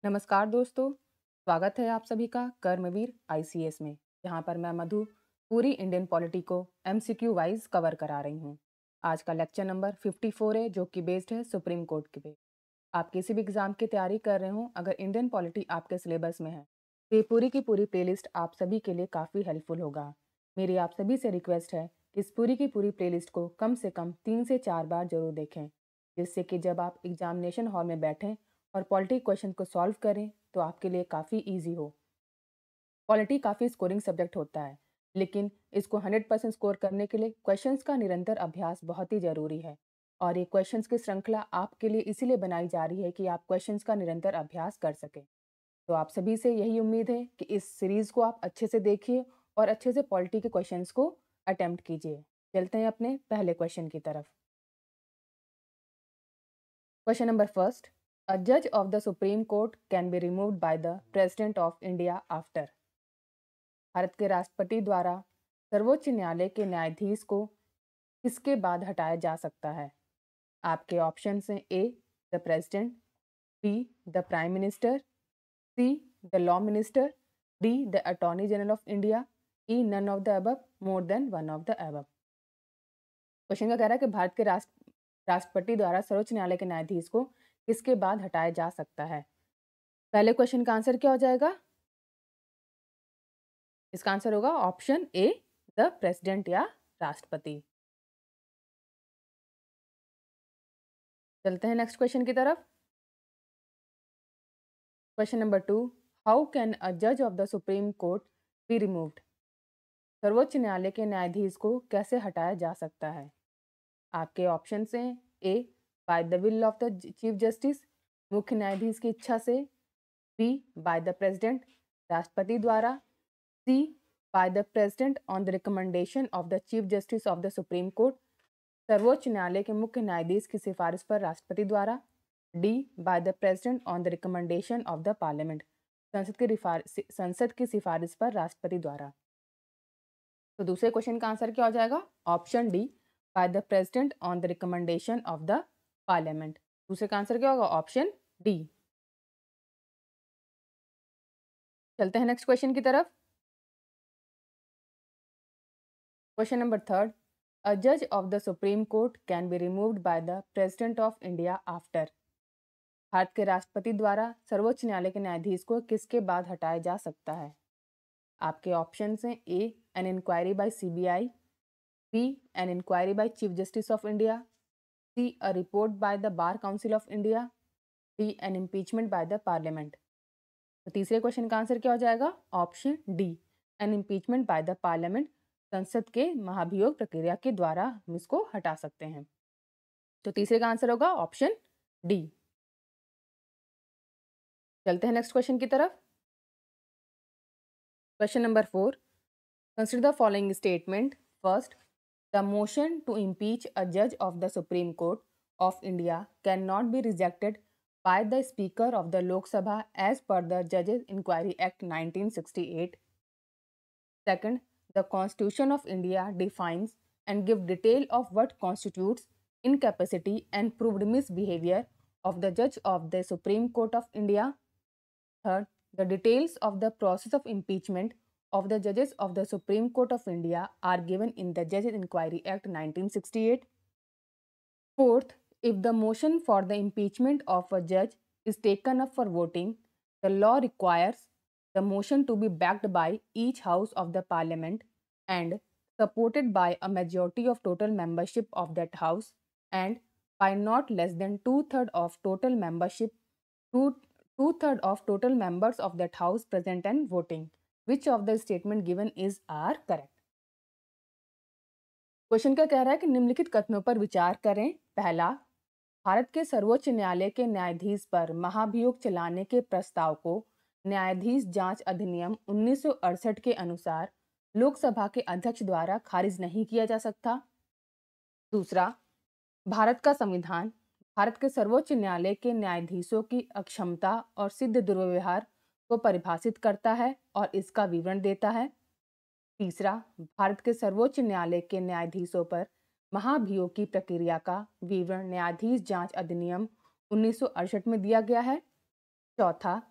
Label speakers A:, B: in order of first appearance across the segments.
A: नमस्कार दोस्तों, स्वागत है आप सभी का कर्मवीर आईसीएस में, जहां पर मैं मधु पूरी इंडियन पॉलिटी को एमसीक्यू वाइज कवर करा रही हूं। आज का लेक्चर नंबर 54 है, जो कि बेस्ड है सुप्रीम कोर्ट के पे। आप किसी भी एग्जाम की तैयारी कर रहे हो, अगर इंडियन पॉलिटी आपके सिलेबस में है तो ये पूरी की पूरी प्लेलिस्ट आप सभी के लिए काफ़ी हेल्पफुल होगा। मेरी आप सभी से रिक्वेस्ट है कि इस पूरी की पूरी प्लेलिस्ट को कम से कम 3 से 4 बार जरूर देखें, जिससे कि जब आप एग्जामिनेशन हॉल में बैठें और पॉलिटी क्वेश्चन को सॉल्व करें तो आपके लिए काफ़ी ईजी हो। पॉलिटी काफ़ी स्कोरिंग सब्जेक्ट होता है, लेकिन इसको 100% स्कोर करने के लिए क्वेश्चंस का निरंतर अभ्यास बहुत ही ज़रूरी है। और ये क्वेश्चंस की श्रृंखला आपके लिए इसीलिए बनाई जा रही है कि आप क्वेश्चंस का निरंतर अभ्यास कर सकें। तो आप सभी से यही उम्मीद है कि इस सीरीज़ को आप अच्छे से देखिए और अच्छे से पॉलिटी के क्वेश्चंस को अटेम्प्ट कीजिए। चलते हैं अपने पहले क्वेश्चन की तरफ। Question number first. A judge of the Supreme Court can be removed by the President of India after. Bharat के राष्ट्रपति द्वारा सर्वोच्च न्यायालय के न्यायाधीश को किसके बाद हटाया जा सकता है? आपके ऑप्शन हैं A the president, B the prime minister, C the law minister, D the attorney general of India, E none of the above, more than one of the above. Question का कह रहा है कि भारत के राष्ट्रपति द्वारा सर्वोच्च न्यायालय के न्यायाधीश को किसके बाद हटाया जा सकता है? पहले क्वेश्चन का आंसर क्या हो जाएगा? इसका आंसर होगा ऑप्शन ए द प्रेसिडेंट या राष्ट्रपति। चलते हैं नेक्स्ट क्वेश्चन की तरफ। Question number 2। How can a जज of the supreme court be removed? सर्वोच्च न्यायालय के न्यायाधीश को कैसे हटाया जा सकता है? आपके ऑप्शन हैं A by the will of the chief justice, मुख्य न्यायाधीश की इच्छा से, बी बाय द प्रेसिडेंट, राष्ट्रपति द्वारा, C by the president on the recommendation of the chief justice of the supreme court, सर्वोच्च न्यायालय के मुख्य न्यायाधीश की सिफारिश पर राष्ट्रपति द्वारा, D bye the president on the recommendation of the parliament, संसद की सिफारिश पर राष्ट्रपति द्वारा। तो दूसरे क्वेश्चन का आंसर क्या हो जाएगा? Option D bye the president on the recommendation of the parliament. दूसरे का आंसर क्या होगा? Option D. चलते हैं नेक्स्ट क्वेश्चन की तरफ। Question number 3। A judge of the Supreme Court can be removed by the President of India after. Bharat के राष्ट्रपति द्वारा सर्वोच्च न्यायालय के न्यायाधीश को किसके बाद हटाया जा सकता है? आपके ऑप्शन हैं A an inquiry by CBI, B an inquiry by chief justice of India, C a report by the bar council of India, D an impeachment by the parliament. तो तीसरे क्वेश्चन का आंसर क्या हो जाएगा? Option D an impeachment by the parliament. संसद के महाभियोग प्रक्रिया के द्वारा हम इसको हटा सकते हैं। तो तीसरे का आंसर होगा ऑप्शन डी। चलते हैं नेक्स्ट क्वेश्चन की तरफ। Question number 4। Consider the following statement. First, the motion to impeach a जज of the supreme Court of India can not be rejected by the Speaker of the Lok Sabha as per the Judges Inquiry Act 1968. Second, the Constitution of India defines and gives detail of what constitutes incapacity and proved misbehavior of the judge of the Supreme Court of India. Third, the details of the process of impeachment of the judges of the Supreme Court of India are given in the Judges Inquiry Act 1968. Fourth, if the motion for the impeachment of a judge is taken up for voting, the law requires the motion to be backed by each house of the parliament and supported by a majority of total membership of that house and by not less than two-thirds of total membership, two-thirds of total members of that house present and voting. Which of the statement given is are correct? Question क्या कह रहा है कि निम्नलिखित कथनों पर विचार करें। पहला, भारत के सर्वोच्च न्यायालय के न्यायाधीश पर महाभियोग चलाने के प्रस्ताव को न्यायाधीश जांच अधिनियम 1968 के अनुसार लोकसभा के अध्यक्ष द्वारा खारिज नहीं किया जा सकता। दूसरा, भारत का संविधान भारत के सर्वोच्च न्यायालय के न्यायाधीशों की अक्षमता और सिद्ध दुर्व्यवहार को परिभाषित करता है और इसका विवरण देता है। तीसरा, भारत के सर्वोच्च न्यायालय के न्यायाधीशों पर महाभियोग की प्रक्रिया का विवरण न्यायाधीश जांच अधिनियम 1968 में दिया गया है। चौथा,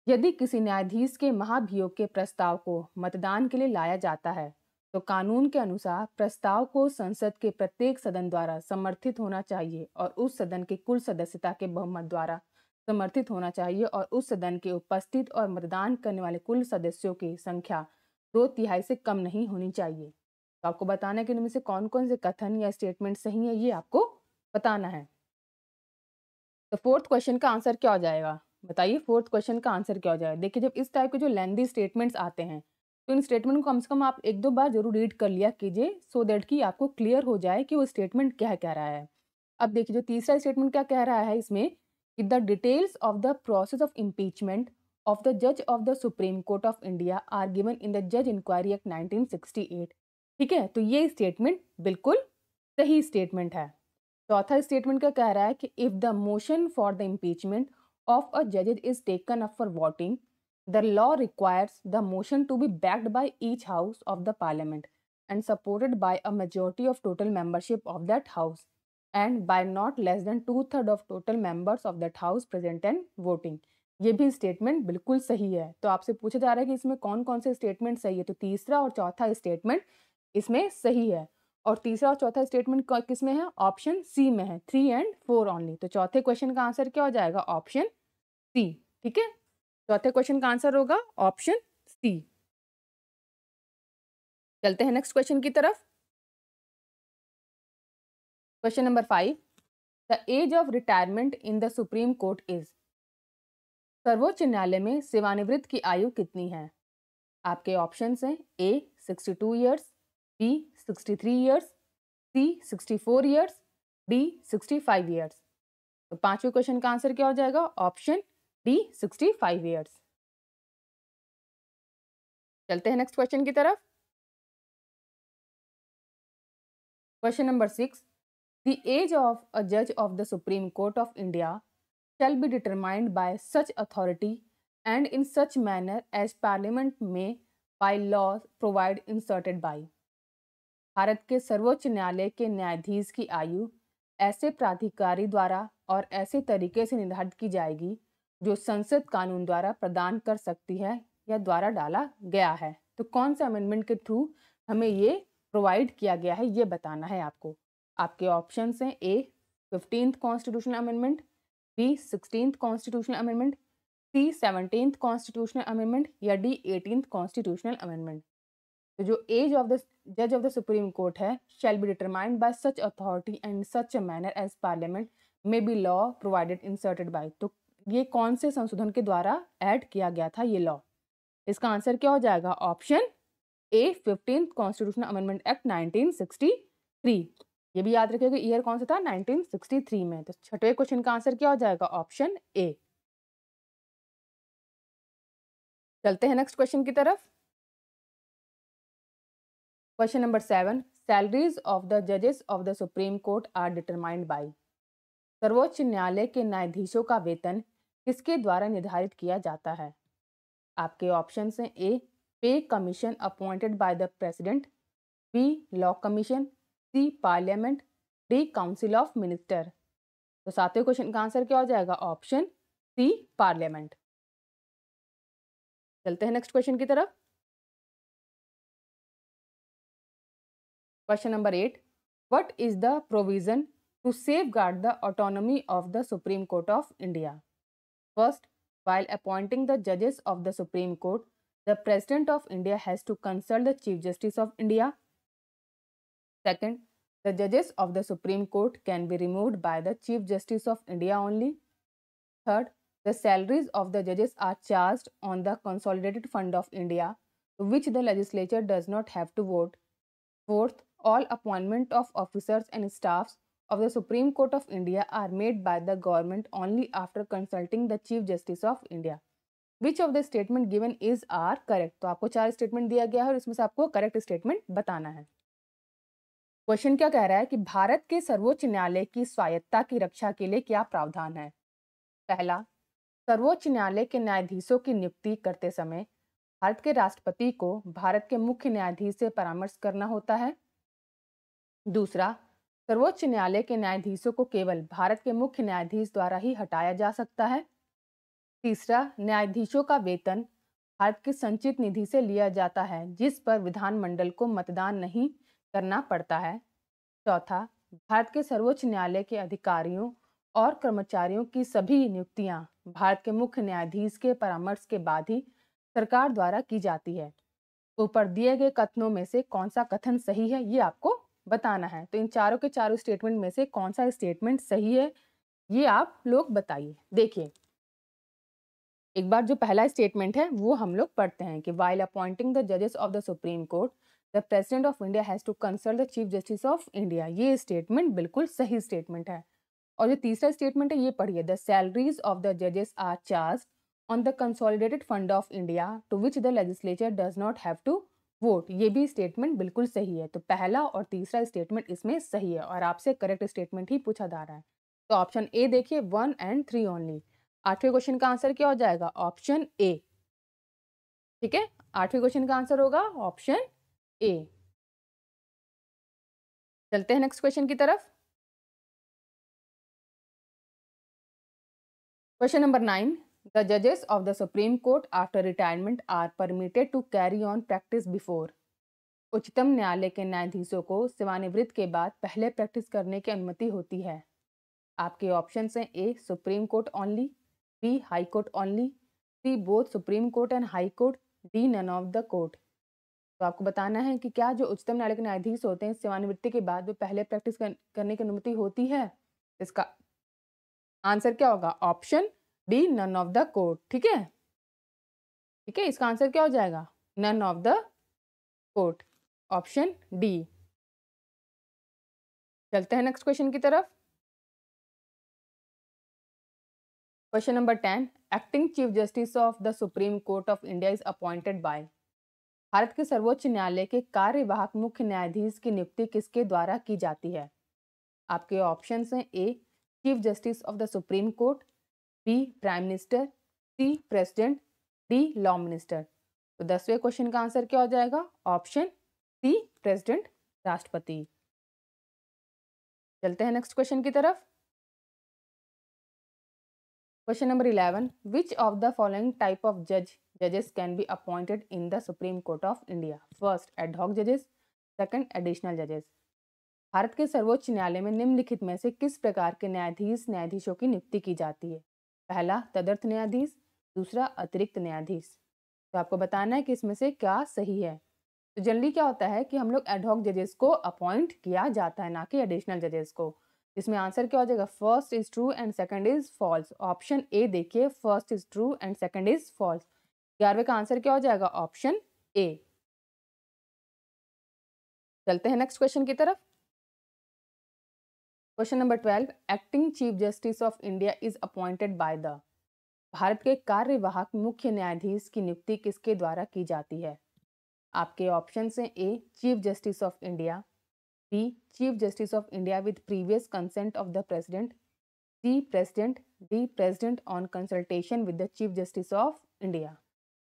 A: यदि किसी न्यायाधीश के महाभियोग के प्रस्ताव को मतदान के लिए लाया जाता है तो कानून के अनुसार प्रस्ताव को संसद के प्रत्येक सदन द्वारा समर्थित होना चाहिए और उस सदन के कुल सदस्यता के बहुमत द्वारा समर्थित होना चाहिए और उस सदन के उपस्थित और मतदान करने वाले कुल सदस्यों की संख्या 2/3 से कम नहीं होनी चाहिए। तो आपको बताना कि इनमें से कौन कौन से कथन या स्टेटमेंट सही है, ये आपको बताना है। तो फोर्थ क्वेश्चन का आंसर क्या हो जाएगा? बताइए फोर्थ क्वेश्चन का आंसर क्या हो जाएगा? देखिए, जब इस टाइप के जो लेंदी स्टेटमेंट्स आते हैं तो इन स्टेटमेंट को कम से कम आप 1-2 बार जरूर रीड कर लिया कीजिए, सो दैट कि आपको क्लियर हो जाए कि वो स्टेटमेंट क्या कह रहा है। अब देखिए, जो तीसरा स्टेटमेंट क्या कह रहा है इसमें कि the details of the process of impeachment of the जज of the supreme Court of India are given in the जज इंक्वायरी एक्ट 1968। ठीक है, तो ये स्टेटमेंट बिल्कुल सही स्टेटमेंट है। चौथा स्टेटमेंट क्या कह रहा है कि if the motion for the impeachment of a जज is taken up for voting, the law requires the motion to be backed by each house of the parliament and supported by a majority of total membership of that house and by not less than 2/3 of total members of that house present and voting। ये भी statement बिल्कुल सही है। तो आपसे पूछा जा रहा है कि इसमें कौन कौन से स्टेटमेंट सही है, तो तीसरा और चौथा स्टेटमेंट इसमें सही है। और तीसरा और चौथा स्टेटमेंट किस में है? ऑप्शन सी में है, 3 एंड 4 ओनली। तो चौथे क्वेश्चन का आंसर क्या हो जाएगा? Option C. ठीक है, चौथे क्वेश्चन का आंसर होगा ऑप्शन सी। चलते हैं नेक्स्ट क्वेश्चन की तरफ। Question number 5, the age of retirement in the supreme Court is. सर्वोच्च न्यायालय में सेवानिवृत्त की आयु कितनी है? आपके ऑप्शंस हैं A 62 years, B 63 years, C 64 years, D 65 years. तो पांचवें क्वेश्चन का आंसर क्या हो जाएगा? Option D 65 years. चलते हैं नेक्स्ट क्वेश्चन की तरफ। Question number 6, the age of a जज of the supreme Court of India shall be determined by such authority and in such manner as parliament may by laws provide inserted by। Bharat के सर्वोच्च न्यायालय के न्यायाधीश की आयु ऐसे प्राधिकारी द्वारा और ऐसे तरीके से निर्धारित की जाएगी जो संसद कानून द्वारा प्रदान कर सकती है या द्वारा डाला गया है। तो कौन से अमेंडमेंट के थ्रू हमें ये प्रोवाइड किया गया है, ये बताना है आपको। आपके ऑप्शंस हैं A 15th constitutional amendment, B 16th constitutional amendment, C 17th constitutional amendment या डी 18th कॉन्स्टिट्यूशनल अमेंडमेंट। तो जो एज ऑफ द जज ऑफ द सुप्रीम कोर्ट है shall be determined by such authority and such a manner as parliament may be law provided inserted by. तो ये कौन से संशोधन के द्वारा ऐड किया गया था ये लॉ? इसका आंसर क्या हो जाएगा? ऑप्शन ए 15th कॉन्स्टिट्यूशनल अमेंडमेंट एक्ट 1963। ये भी याद रखिएगा ईयर कौन सा था? 1963 में। तो छठवें क्वेश्चन का आंसर क्या हो जाएगा? Option A. चलते हैं नेक्स्ट क्वेश्चन की तरफ। Question number 7, salaries of the जजेस of the supreme Court are determined by. सर्वोच्च न्यायालय के न्यायाधीशों का वेतन किसके द्वारा निर्धारित किया जाता है? आपके ऑप्शंस हैं A pay commission appointed by the president, B law commission, C parliament, D council of minister. तो सातवें क्वेश्चन का आंसर क्या हो जाएगा? Option C parliament. चलते हैं नेक्स्ट क्वेश्चन की तरफ। Question number 8, what is the provision to safeguard the autonomy of the supreme Court of India? First, while appointing the judges of the Supreme Court, the President of India has to consult the Chief Justice of India. Second, the judges of the Supreme Court can be removed by the Chief Justice of India only. Third, the salaries of the judges are charged on the Consolidated Fund of India, to which the legislature does not have to vote. Fourth, all appointment of officers and staffs of the Supreme Court of India are made by the government only after consulting the Chief Justice of India. Which of the statement given is are correct? तो आपको 4 statement दिया गया है और इसमें से आपको correct statement बताना है। क्वेश्चन क्या कह रहा है कि भारत के सर्वोच्च न्यायालय की स्वायत्तता की रक्षा के लिए क्या प्रावधान है? पहला, सर्वोच्च न्यायालय के न्यायाधीशों की नियुक्ति करते समय भारत के राष्ट्रपति को भारत के मुख्य न्यायाधीश से परामर्श करना होता है। दूसरा, सर्वोच्च न्यायालय के न्यायाधीशों को केवल भारत के मुख्य न्यायाधीश द्वारा ही हटाया जा सकता है। तीसरा, न्यायाधीशों का वेतन भारत की संचित निधि से लिया जाता है, जिस पर विधानमंडल को मतदान नहीं करना पड़ता है। चौथा, भारत के सर्वोच्च न्यायालय के अधिकारियों और कर्मचारियों की सभी नियुक्तियां भारत के मुख्य न्यायाधीश के परामर्श के बाद ही सरकार द्वारा की जाती है। ऊपर दिए गए कथनों में से कौन सा कथन सही है, ये आपको बताना है। तो इन चारों के चारों स्टेटमेंट में से कौन सा स्टेटमेंट सही है, ये आप लोग बताइए। देखिए, एक बार जो पहला स्टेटमेंट है वो हम लोग पढ़ते हैं कि वाइल अपॉइंटिंग द जजेस of the supreme Court the president of India has to consult the chief justice of India. ये स्टेटमेंट बिल्कुल सही स्टेटमेंट है। और जो तीसरा स्टेटमेंट है ये पढ़िए, द सैलरीज ऑफ द जजेस are charge on the consolidated fund of India to which the legislature does not have to vote. ये भी स्टेटमेंट बिल्कुल सही है। तो पहला और तीसरा स्टेटमेंट इसमें सही है और आपसे करेक्ट स्टेटमेंट ही पूछा जा रहा है। तो ऑप्शन ए देखिए, 1 and 3 ओनली। आठवें क्वेश्चन का आंसर क्या हो जाएगा? ऑप्शन ए। ठीक है, आठवें क्वेश्चन का आंसर होगा ऑप्शन ए। चलते हैं नेक्स्ट क्वेश्चन की तरफ। क्वेश्चन नंबर 9, द जजेस of the supreme Court after retirement are permitted to carry on practice before. उच्चतम न्यायालय के न्यायाधीशों को सेवानिवृत्त के बाद पहले प्रैक्टिस करने की अनुमति होती है। आपके ऑप्शन हैं A Supreme Court only, B High Court only, C both Supreme Court and High Court, D none of the court. तो आपको बताना है कि क्या जो उच्चतम न्यायालय के न्यायाधीश होते हैं सेवानिवृत्ति के बाद वो पहले प्रैक्टिस करने की अनुमति होती है। इसका आंसर क्या होगा? Option D none of the court. ठीक है, ठीक है, इसका आंसर क्या हो जाएगा? None of the court, option D. चलते हैं नेक्स्ट क्वेश्चन की तरफ। Question number 10, acting chief justice of the supreme Court of India is appointed by. Bharat के सर्वोच्च न्यायालय के कार्यवाहक मुख्य न्यायाधीश की नियुक्ति किसके द्वारा की जाती है? आपके ऑप्शंस हैं A chief justice of the supreme court, B prime minister, C president, D law minister. तो 10वें क्वेश्चन का आंसर क्या हो जाएगा? ऑप्शन सी प्रेसिडेंट, राष्ट्रपति। चलते हैं नेक्स्ट क्वेश्चन की तरफ। Question number 11, which of the following type of जजेस can be appointed in the supreme Court of India? First, ad hoc जजेस, सेकंड, एडिशनल जजेस। भारत के सर्वोच्च न्यायालय में निम्नलिखित में से किस प्रकार के न्यायाधीशों की नियुक्ति की जाती है? पहला, तदर्थ न्यायाधीश, दूसरा, अतिरिक्त न्यायाधीश। तो आपको बताना है कि इसमें से क्या सही है। तो जनरली क्या होता है कि हम लोग एडहॉक जजेस को अपॉइंट किया जाता है, ना कि एडिशनल जजेस को। इसमें आंसर क्या हो जाएगा? First is true and second is false. Option A देखिए, first is true and second is false. 11वें का आंसर क्या हो जाएगा? Option A. चलते हैं नेक्स्ट क्वेश्चन की तरफ। Question number 12, acting chief justice of India is appointed by the. Bharat के कार्यवाहक मुख्य न्यायाधीश की नियुक्ति किसके द्वारा की जाती है? आपके ऑप्शन हैं A chief justice of India, B chief justice of India with previous consent of the president, C president, D president on consultation with the chief justice of India.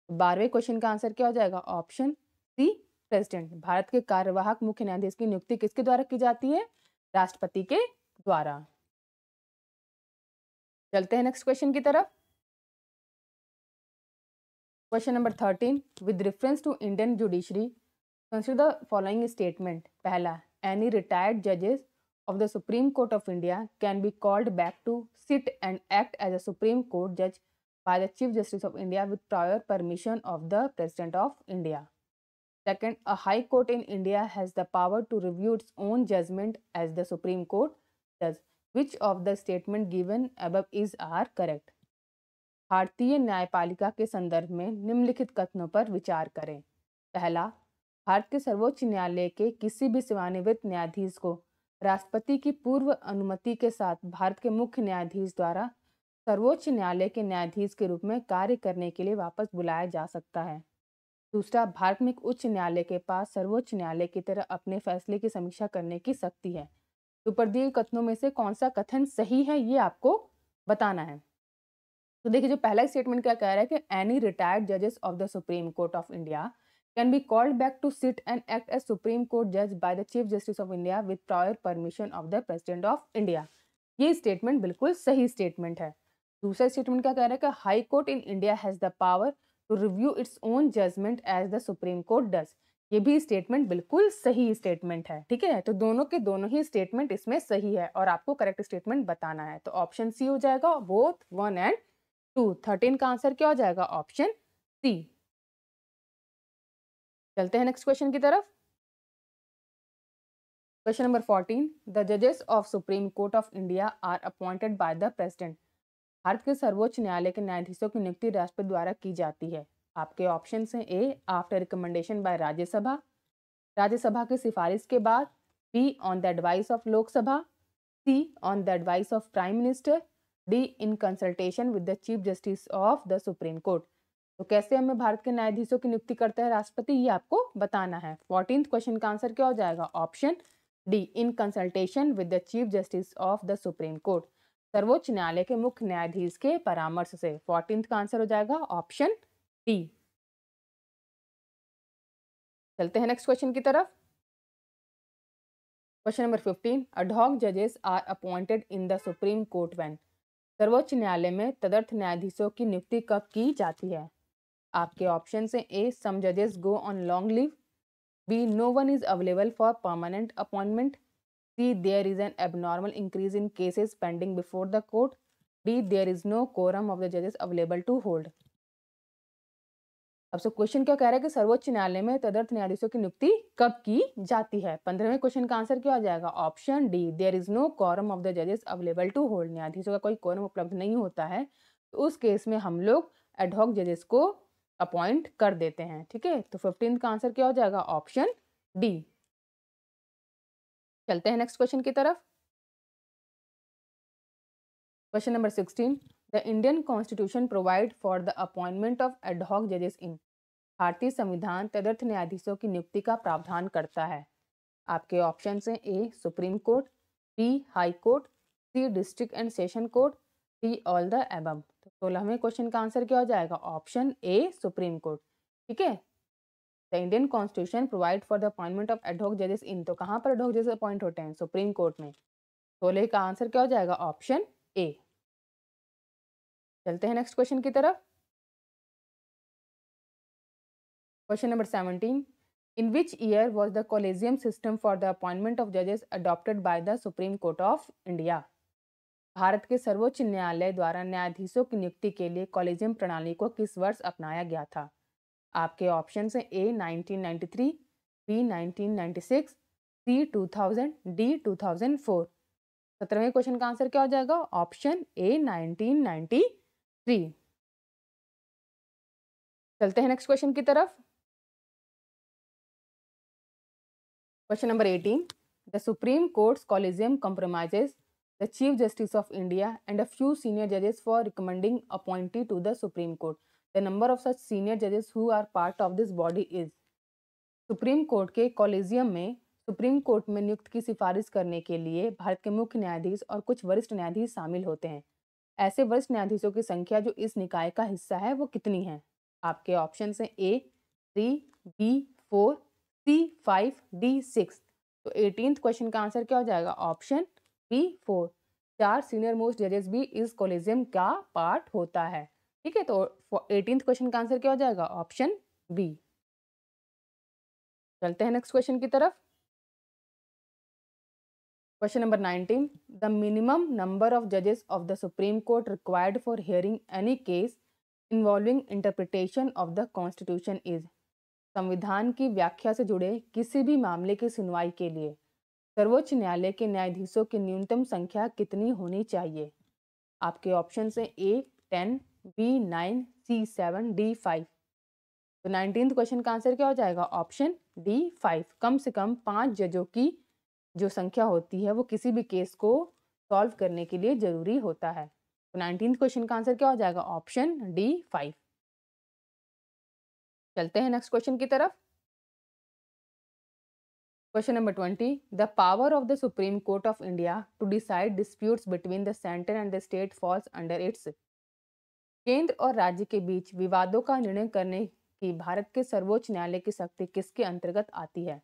A: 12वें क्वेश्चन का आंसर क्या हो जाएगा? Option सी president. Bharat के कार्यवाहक मुख्य न्यायाधीश की नियुक्ति किसके द्वारा की जाती है? राष्ट्रपति के द्वारा। चलते हैं नेक्स्ट क्वेश्चन की तरफ। Question number 13, with reference to Indian judiciary consider the following statement. पहला, एनी रिटायर्ड जजेस of the Supreme Court of India can be called back to sit and act as a Supreme Court judge by the Chief Justice of India with prior permission of the President of India. Second, a High Court in India has the power to review its own judgment as the Supreme Court does. Which of the statement given above is are correct? भारतीय न्यायपालिका के संदर्भ में निम्नलिखित कथनों पर विचार करें। पहला, भारत के सर्वोच्च न्यायालय के किसी भी सेवानिवृत्त न्यायाधीश को राष्ट्रपति की पूर्व अनुमति के साथ भारत के मुख्य न्यायाधीश द्वारा सर्वोच्च न्यायालय के न्यायाधीश के रूप में कार्य करने के लिए वापस बुलाया जा सकता है। दूसरा, भारत में एक उच्च न्यायालय के पास सर्वोच्च न्यायालय की तरह अपने फैसले की समीक्षा करने की शक्ति है। ऊपर दिए कथनों में से कौन सा कथन सही है, ये आपको बताना है। तो देखिए, जो पहला स्टेटमेंट क्या कह रहा है कि एनी रिटायर्ड जजेस of the supreme Court of India can be called back to sit and act as Supreme Court judge by the Chief Justice of India with prior permission of the President of India। ये statement बिल्कुल सही statement है। दूसरा statement क्या कह रहा है कि High Court in India has the power to review its own judgement as the supreme Court does. ये भी स्टेटमेंट बिल्कुल सही स्टेटमेंट है, ठीक है। तो दोनों के दोनों ही स्टेटमेंट इसमें सही है और आपको करेक्ट स्टेटमेंट बताना है। तो ऑप्शन सी हो जाएगा, बोथ 1 एंड 2। 13 का आंसर क्या हो जाएगा? Option C. चलते हैं नेक्स्ट क्वेश्चन की तरफ। क्वेश्चन नंबर 14, द जजेस of Supreme Court of India are appointed by the president. Bharat के सर्वोच्च न्यायालय के न्यायाधीशों की नियुक्ति राष्ट्रपति द्वारा की जाती है। आपके ऑप्शन हैं A after recommendation by Rajya Sabha, Rajya Sabha की सिफारिश के बाद, B on the advice of Lok Sabha, C on the advice of prime minister, D in consultation with the chief justice of the supreme Court. तो कैसे हमें भारत के न्यायाधीशों की नियुक्ति करता है राष्ट्रपति, ये आपको बताना है। 14th क्वेश्चन का आंसर क्या हो जाएगा? Option D in consultation with the chief justice of the supreme court. सर्वोच्च न्यायालय के मुख्य न्यायाधीश के परामर्श से। 14th का आंसर हो जाएगा ऑप्शन डी। चलते हैं नेक्स्ट क्वेश्चन की तरफ। क्वेश्चन नंबर 15, अडहॉक जजेस are appointed in the supreme Court when. सर्वोच्च न्यायालय में तदर्थ न्यायाधीशों की नियुक्ति कब की जाती है? आपके ऑप्शन हैं ए सम जजेस go on long leave, B no one is available for permanent appointment, C there is an abnormal increase in cases pending before the court, D there is no quorum of the जजेस available to hold. अब question क्या कह रहा है कि सर्वोच्च न्यायालय में तदर्थ न्यायाधीशों की नियुक्ति कब की जाती है? 15वें क्वेश्चन का आंसर क्या हो जाएगा? Option D there is no quorum of the जजेस अवेलेबल टू होल्ड। न्यायाधीशों का कोई कोरम उपलब्ध नहीं होता है तो उस केस में हम लोग एडहॉक जजेस को अपॉइंट कर देते हैं, ठीक है। तो 15 का आंसर क्या हो जाएगा? Option D. चलते हैं नेक्स्ट क्वेश्चन की तरफ। Question number 16, the Indian constitution provide for the appointment of ad hoc जजेस इन। भारतीय संविधान तदर्थ न्यायाधीशों की नियुक्ति का प्रावधान करता है। आपके ऑप्शन हैं A Supreme court, B High Court, C district and session court, D all the above. तो 16वें क्वेश्चन का आंसर क्या हो जाएगा? ऑप्शन ए सुप्रीम कोर्ट, ठीक है। The Indian constitution provide for the appointment of ad hoc जजेस इन। तो कहाँ पर एडहॉक जजेस अपॉइंट होते हैं? सुप्रीम कोर्ट में। 16 का आंसर क्या हो जाएगा? Option A. चलते हैं नेक्स्ट क्वेश्चन की तरफ। Question number 17, in which year was the collegium system for the appointment of judges adopted by the Supreme Court of India? Bharat के सर्वोच्च न्यायालय द्वारा न्यायाधीशों की नियुक्ति के लिए कॉलेजियम प्रणाली को किस वर्ष अपनाया गया था? आपके ऑप्शन हैं ए 1993, बी 1996, सी 2000, डी 2004। 17वें क्वेश्चन का आंसर क्या हो जाएगा? ऑप्शन ए 1993। चलते हैं नेक्स्ट क्वेश्चन की तरफ। Question number 18. The Supreme Court's Collegium comprises the Chief Justice of India and a few senior judges for recommending appointee to the Supreme Court. The number of such senior judges who are part of this body is. Supreme court के collegium में supreme court में नियुक्त की सिफारिश करने के लिए भारत के मुख्य न्यायाधीश और कुछ वरिष्ठ न्यायाधीश शामिल होते हैं। ऐसे वरिष्ठ न्यायाधीशों की संख्या जो इस निकाय का हिस्सा है वो कितनी है? आपके ऑप्शन हैं ए 3, बी 4, सी 5, डी 6। तो 18th क्वेश्चन का आंसर क्या हो जाएगा? Option B 4। 4 सीनियर मोस्ट जजेस भी इस कॉलेजियम का पार्ट होता है, ठीक है। तो 18th क्वेश्चन का आंसर क्या हो जाएगा? Option B. चलते हैं नेक्स्ट क्वेश्चन की तरफ। Question number 19, the minimum number of जजेस of the supreme Court required for hearing any case involving interpretation of the constitution is. संविधान की व्याख्या से जुड़े किसी भी मामले की सुनवाई के लिए सर्वोच्च न्यायालय के न्यायाधीशों की न्यूनतम संख्या कितनी होनी चाहिए? आपके ऑप्शन हैं ए 10, बी 9, सी 7, डी 5। तो 19th क्वेश्चन का आंसर क्या हो जाएगा? Option D 5। कम से कम 5 जजों की जो संख्या होती है वो किसी भी केस को सॉल्व करने के लिए जरूरी होता है। तो 19th क्वेश्चन का आंसर क्या हो जाएगा? Option D 5। चलते हैं नेक्स्ट क्वेश्चन की तरफ। Question number 20, the power of the supreme Court of India to decide disputes between the centre and the state falls under its. केंद्र और राज्य के बीच विवादों का निर्णय करने की भारत के सर्वोच्च न्यायालय की शक्ति किसके अंतर्गत आती है?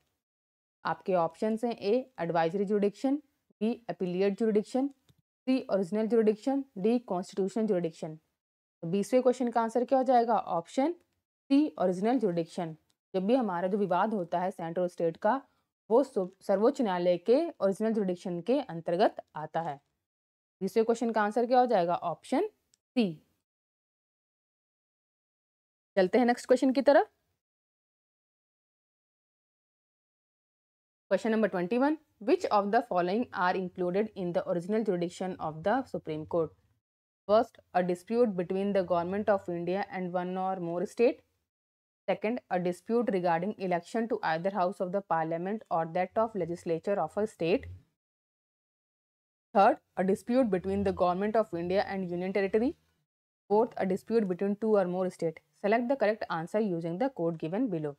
A: आपके ऑप्शन हैं A advisory jurisdiction, B appellate jurisdiction, C original jurisdiction, D constitutional jurisdiction. तो 20वें क्वेश्चन का आंसर क्या हो जाएगा? Option C original jurisdiction. जब भी हमारा जो विवाद होता है सेंट्रल स्टेट का, वो सर्वोच्च न्यायालय के ओरिजिनल जुरिडिक्शन के अंतर्गत आता है। 20वें क्वेश्चन का आंसर क्या हो जाएगा? Option C. चलते हैं नेक्स्ट क्वेश्चन की तरफ। Question number 21, which of the following are included in the original jurisdiction of the supreme Court? First, a dispute between the government of India and one or more state. Second, a dispute regarding election to either house of the parliament or that of legislature of a state. Third, a dispute between the government of India and union territory. Fourth, a dispute between two or more states. Select the correct answer using the code given below.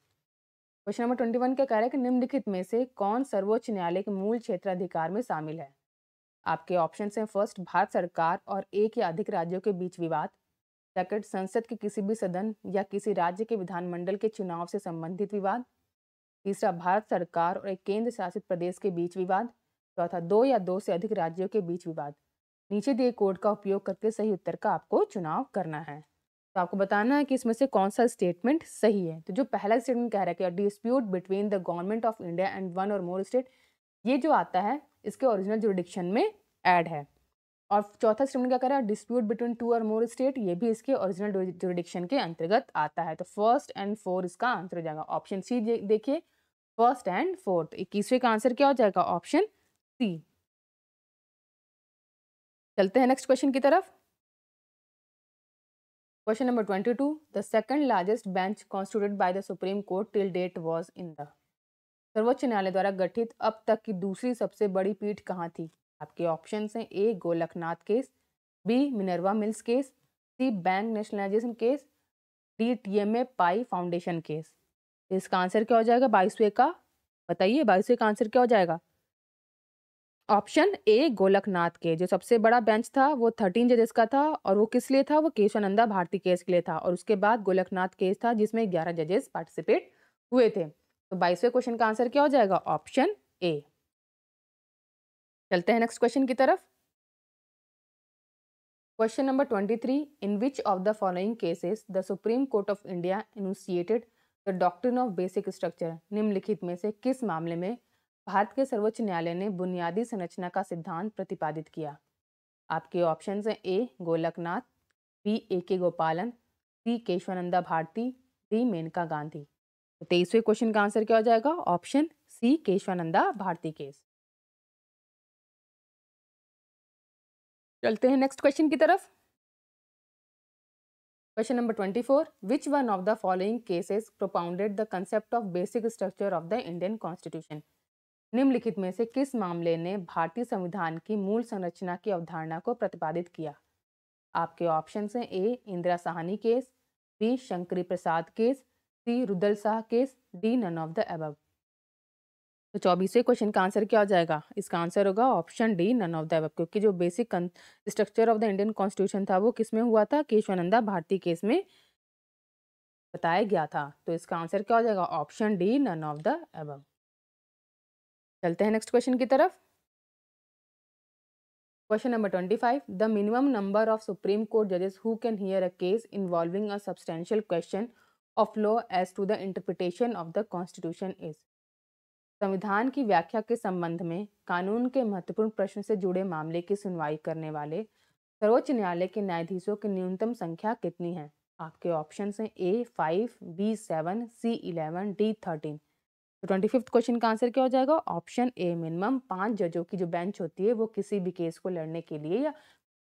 A: Question number 21 का कह रहा है कि निम्नलिखित में से कौन सर्वोच्च न्यायालय के मूल क्षेत्राधिकार में शामिल है? आपके ऑप्शन हैं, फर्स्ट भारत सरकार और एक या अधिक राज्यों के बीच विवाद। सेकंड, संसद के किसी भी सदन या किसी राज्य के विधानमंडल के चुनाव से संबंधित विवाद। तीसरा, भारत सरकार और एक केंद्र शासित प्रदेश के बीच विवाद। चौथा, दो या दो से अधिक राज्यों के बीच विवाद। नीचे दिए कोड का उपयोग करके सही उत्तर का आपको चुनाव करना है। तो आपको बताना है कि इसमें से कौन सा स्टेटमेंट सही है। तो जो पहला स्टेटमेंट कह रहा है कि dispute between the government of India and one और मोर स्टेट, ये जो आता है इसके ओरिजिनल जुरिडिक्शन में ऐड है। और चौथा स्टेटमेंट क्या कर रहा है? डिस्प्यूट बिटवीन टू और मोर स्टेट, ये भी इसके ओरिजिनल जुरिडिक्शन के अंतर्गत आता है। तो फर्स्ट एंड फोर इसका आंसर हो जाएगा। ऑप्शन सी देखिए, फर्स्ट एंड फोर्थ। 21वें का आंसर क्या हो जाएगा? Option C. चलते हैं नेक्स्ट क्वेश्चन की तरफ। Question number 22, the second largest bench constituted by the supreme Court till date was in the. सर्वोच्च न्यायालय द्वारा गठित अब तक की दूसरी सबसे बड़ी पीठ कहाँ थी? आपके ऑप्शन हैं, A Golaknath case, B Minerva Mills case, C bank nationalisation case, D TMA Pai foundation case. इसका आंसर क्या हो जाएगा 22वें का? बताइए 22वें का आंसर क्या हो जाएगा? ऑप्शन ए गोलकनाथ के जो सबसे बड़ा बेंच था वो 13 जजेस का था, और वो किस लिए था? वो केशवानंदा भारती केस के लिए था। और उसके बाद गोलकनाथ केस था जिसमें 11 जजेस पार्टिसिपेट हुए थे। तो 22वें क्वेश्चन का आंसर क्या हो जाएगा? Option A. चलते हैं नेक्स्ट क्वेश्चन की तरफ। Question number 23, in which of the following cases the supreme Court of India initiated the doctrine of basic structure? निम्नलिखित में से किस मामले में भारत के सर्वोच्च न्यायालय ने बुनियादी संरचना का सिद्धांत प्रतिपादित किया? आपके ऑप्शन हैं, A Golaknath, B A K Gopalan, C Kesavananda Bharati, D Maneka Gandhi. तो 23वें क्वेश्चन का आंसर क्या हो जाएगा? Option C Kesavananda Bharati case. चलते हैं नेक्स्ट क्वेश्चन की तरफ। Question number 24, which one of the following cases propounded the concept of basic structure of the Indian constitution? निम्नलिखित में से किस मामले ने भारतीय संविधान की मूल संरचना की अवधारणा को प्रतिपादित किया? आपके ऑप्शन हैं, A Indira Sawhney case, B Shankari Prasad case, C Rudal Shah case, D none of the above. तो 24वें क्वेश्चन का आंसर क्या हो जाएगा? इसका आंसर होगा option D none of the above, क्योंकि जो basic structure of the Indian constitution था वो किस में हुआ था? केशवानंदा भारती केस में बताया गया था। तो इसका आंसर क्या हो जाएगा? Option D none of the above. चलते हैं नेक्स्ट क्वेश्चन की तरफ। Question number 25, the minimum number of Supreme Court जजेस who can hear a case involving a substantial question of law as to the interpretation of the constitution is. संविधान की व्याख्या के संबंध में कानून के महत्वपूर्ण प्रश्न से जुड़े मामले की सुनवाई करने वाले सर्वोच्च न्यायालय के न्यायाधीशों की न्यूनतम संख्या कितनी है? आपके ऑप्शन हैं, ए 5, बी 7, सी 11, डी 13। तो 25th क्वेश्चन का आंसर क्या हो जाएगा? ऑप्शन ए मिनिमम 5 जजों की जो बेंच होती है वो किसी भी केस को लड़ने के लिए या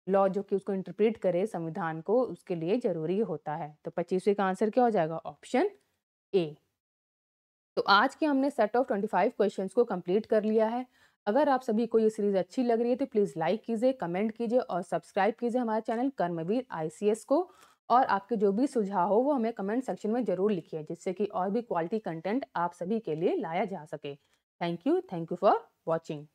A: लॉ जो कि उसको इंटरप्रेट करे संविधान को, उसके लिए जरूरी होता है। तो 25वें का आंसर क्या हो जाएगा? ऑप्शन ए। तो आज के हमने सेट ऑफ 25 क्वेश्चंस को कंप्लीट कर लिया है। अगर आप सभी को ये सीरीज अच्छी लग रही है तो प्लीज़ लाइक कीजिए, कमेंट कीजिए और सब्सक्राइब कीजिए हमारे चैनल कर्मवीर ICS को। और आपके जो भी सुझाव हो वो हमें कमेंट सेक्शन में ज़रूर लिखिए, जिससे कि और भी क्वालिटी कंटेंट आप सभी के लिए लाया जा सके। Thank you for watching.